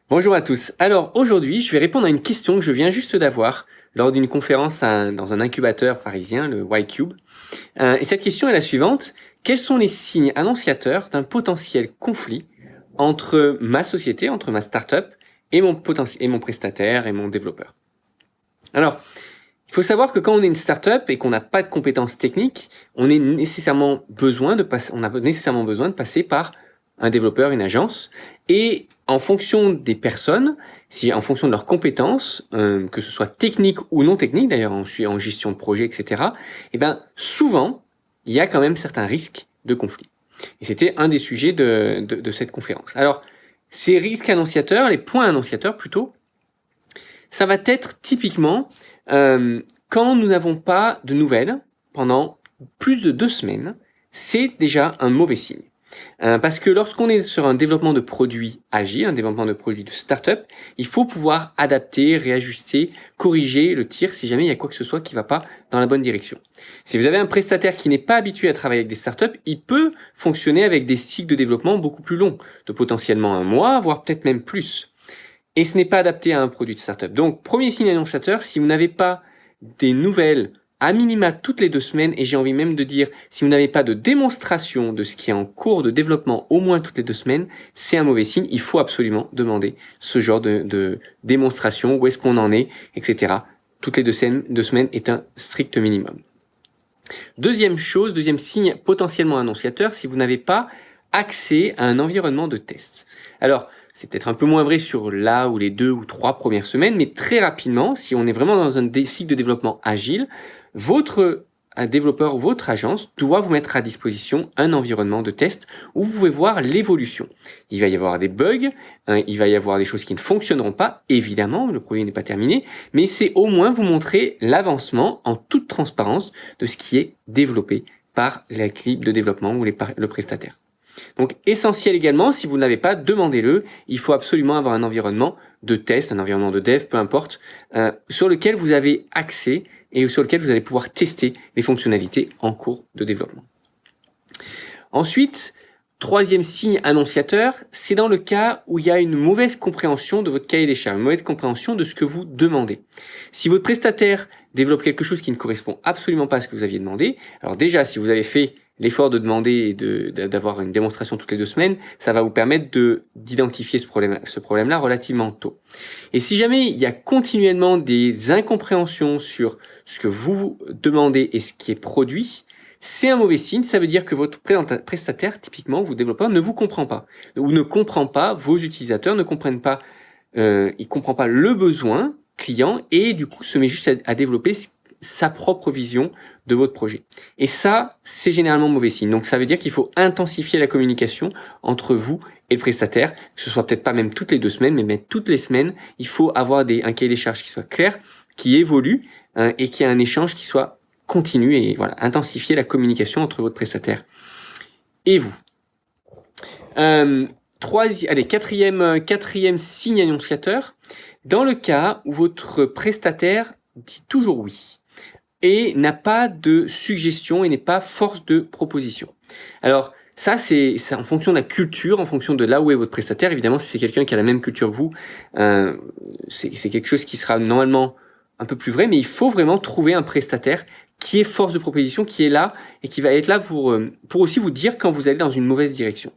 Bonjour à tous. Alors aujourd'hui, je vais répondre à une question que je viens juste d'avoir lors d'une conférence dans un incubateur parisien, le Y-Cube. Et cette question est la suivante. Quels sont les signes annonciateurs d'un potentiel conflit entre ma société, entre ma startup et mon prestataire et mon développeur? Alors, il faut savoir que quand on est une startup et qu'on n'a pas de compétences techniques, on a nécessairement besoin de passer par un développeur, une agence, et en fonction des personnes, en fonction de leurs compétences, que ce soit technique ou non technique, d'ailleurs en gestion de projet, etc., souvent, il y a quand même certains risques de conflit. Et c'était un des sujets de cette conférence. Alors, ces risques annonciateurs, les points annonciateurs plutôt, ça va être typiquement quand nous n'avons pas de nouvelles pendant plus de 2 semaines, c'est déjà un mauvais signe. Parce que lorsqu'on est sur un développement de produits agile, un développement de produits de start-up, il faut pouvoir adapter, réajuster, corriger le tir si jamais il y a quoi que ce soit qui ne va pas dans la bonne direction. Si vous avez un prestataire qui n'est pas habitué à travailler avec des startups, il peut fonctionner avec des cycles de développement beaucoup plus longs, de potentiellement 1 mois, voire peut-être même plus. Et ce n'est pas adapté à un produit de startup. Donc, premier signe annonciateur, si vous n'avez pas des nouvelles à minima toutes les 2 semaines, et j'ai envie même de dire, si vous n'avez pas de démonstration de ce qui est en cours de développement au moins toutes les 2 semaines, c'est un mauvais signe. Il faut absolument demander ce genre de démonstration, où est-ce qu'on en est, etc. Toutes les 2 semaines est un strict minimum. Deuxième signe potentiellement annonciateur, si vous n'avez pas accès à un environnement de test. Alors, c'est peut-être un peu moins vrai sur la ou les 2 ou 3 premières semaines, mais très rapidement, si on est vraiment dans un cycle de développement agile, votre développeur ou votre agence doit vous mettre à disposition un environnement de test où vous pouvez voir l'évolution. Il va y avoir des bugs, il va y avoir des choses qui ne fonctionneront pas, évidemment, le projet n'est pas terminé, mais c'est au moins vous montrer l'avancement en toute transparence de ce qui est développé par l'équipe de développement ou le prestataire. Donc, essentiel également, si vous ne l'avez pas, demandez-le. Il faut absolument avoir un environnement de test, un environnement de dev, peu importe, sur lequel vous avez accès et sur lequel vous allez pouvoir tester les fonctionnalités en cours de développement. Ensuite, troisième signe annonciateur, c'est dans le cas où il y a une mauvaise compréhension de votre cahier des charges, une mauvaise compréhension de ce que vous demandez. Si votre prestataire développe quelque chose qui ne correspond absolument pas à ce que vous aviez demandé, alors déjà, si vous avez fait l'effort de demander et d'avoir une démonstration toutes les 2 semaines, ça va vous permettre d'identifier ce problème-là relativement tôt. Et si jamais il y a continuellement des incompréhensions sur ce que vous demandez et ce qui est produit, c'est un mauvais signe. Ça veut dire que votre prestataire, typiquement, vos développeurs, ne vous comprend pas ou ne comprend pas, vos utilisateurs ne comprennent pas, il comprend pas le besoin client et du coup se met juste à développer sa propre vision de votre projet. Et ça, c'est généralement mauvais signe. Donc ça veut dire qu'il faut intensifier la communication entre vous et le prestataire, que ce soit peut-être pas même toutes les 2 semaines, mais même toutes les semaines. Il faut avoir un cahier des charges qui soit clair, qui évolue et qui a un échange qui soit continu et voilà, intensifier la communication entre votre prestataire et vous. Quatrième signe annonciateur, dans le cas où votre prestataire dit toujours oui et n'a pas de suggestion et n'est pas force de proposition. Alors, ça, c'est en fonction de la culture, en fonction de là où est votre prestataire. Évidemment, si c'est quelqu'un qui a la même culture que vous, c'est quelque chose qui sera normalement un peu plus vrai, mais il faut vraiment trouver un prestataire qui est force de proposition, qui est là et qui va être là pour aussi vous dire quand vous allez dans une mauvaise direction.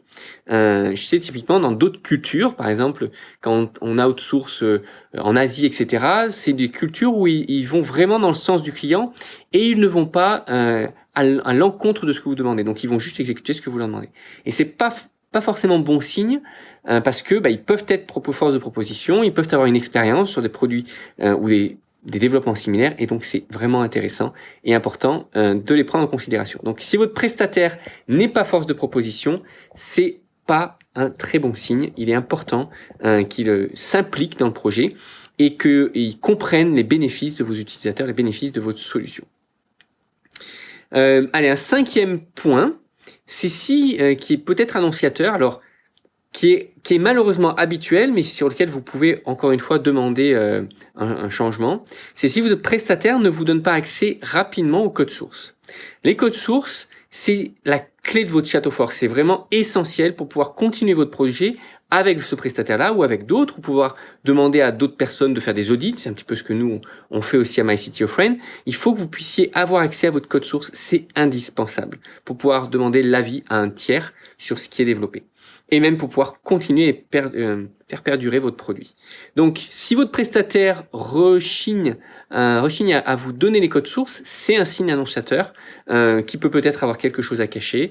Je sais typiquement dans d'autres cultures, par exemple, quand on outsource en Asie, etc., c'est des cultures où ils vont vraiment dans le sens du client et ils ne vont pas à l'encontre de ce que vous demandez. Donc, ils vont juste exécuter ce que vous leur demandez. Et c'est pas forcément bon signe parce que ils peuvent être force de proposition, ils peuvent avoir une expérience sur des produits ou des développements similaires et donc c'est vraiment intéressant et important de les prendre en considération. Donc si votre prestataire n'est pas force de proposition, c'est pas un très bon signe. Il est important qu'il s'implique dans le projet et qu'il comprenne les bénéfices de vos utilisateurs, les bénéfices de votre solution. Un 5e point, c'est qui est peut-être annonciateur. Alors qui est malheureusement habituel, mais sur lequel vous pouvez encore une fois demander un changement, c'est si votre prestataire ne vous donne pas accès rapidement au code source. Les codes sources, c'est la clé de votre château fort. C'est vraiment essentiel pour pouvoir continuer votre projet avec ce prestataire-là ou avec d'autres, ou pouvoir demander à d'autres personnes de faire des audits. C'est un petit peu ce que nous, on fait aussi à MyCTOFriend. Il faut que vous puissiez avoir accès à votre code source. C'est indispensable pour pouvoir demander l'avis à un tiers sur ce qui est développé. Et même pour pouvoir continuer et faire perdurer votre produit. Donc, si votre prestataire rechigne à vous donner les codes sources, c'est un signe annonciateur qui peut-être avoir quelque chose à cacher,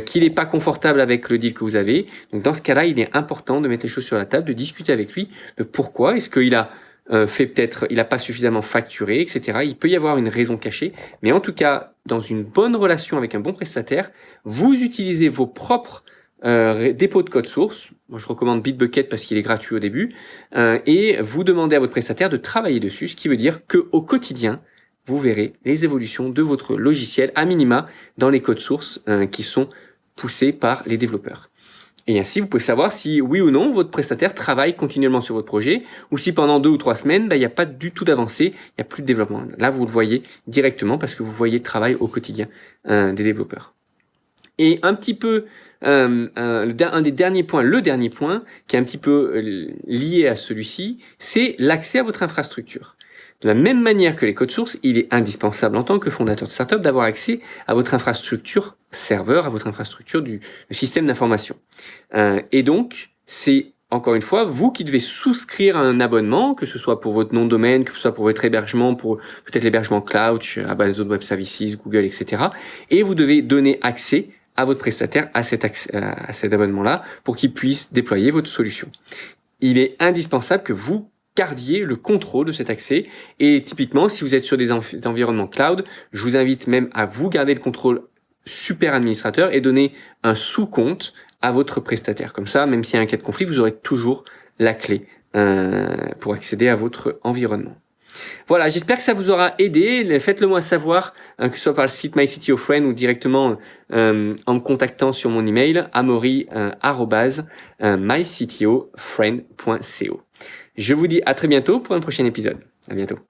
qu'il n'est pas confortable avec le deal que vous avez. Donc, dans ce cas-là, il est important de mettre les choses sur la table, de discuter avec lui de pourquoi. Est-ce qu'il a il n'a pas suffisamment facturé, etc. Il peut y avoir une raison cachée, mais en tout cas, dans une bonne relation avec un bon prestataire, vous utilisez vos propres dépôt de code source. Moi, je recommande Bitbucket parce qu'il est gratuit au début. Et vous demandez à votre prestataire de travailler dessus, ce qui veut dire qu'au quotidien, vous verrez les évolutions de votre logiciel à minima dans les codes sources qui sont poussés par les développeurs. Et ainsi, vous pouvez savoir si oui ou non votre prestataire travaille continuellement sur votre projet ou si pendant 2 ou 3 semaines, il n'y a pas du tout d'avancée, il n'y a plus de développement. Là, vous le voyez directement parce que vous voyez le travail au quotidien des développeurs. Et un petit peu, un des derniers points, le dernier point, qui est un petit peu lié à celui-ci, c'est l'accès à votre infrastructure. De la même manière que les codes sources, il est indispensable en tant que fondateur de startup d'avoir accès à votre infrastructure serveur, à votre infrastructure du système d'information. Et donc, c'est encore une fois, vous qui devez souscrire à un abonnement, que ce soit pour votre nom de domaine, que ce soit pour votre hébergement, pour peut-être l'hébergement cloud, Amazon Web Services, Google, etc. Et vous devez donner accès à votre prestataire à cet abonnement-là pour qu'il puisse déployer votre solution. Il est indispensable que vous gardiez le contrôle de cet accès et typiquement, si vous êtes sur des environnements cloud, je vous invite même à vous garder le contrôle super administrateur et donner un sous-compte à votre prestataire. Comme ça, même s'il y a un cas de conflit, vous aurez toujours la clé pour accéder à votre environnement. Voilà, j'espère que ça vous aura aidé. Faites-le moi savoir, que ce soit par le site MyCTOFriend ou directement en me contactant sur mon email amaury@myctofriend.co. Je vous dis à très bientôt pour un prochain épisode. À bientôt.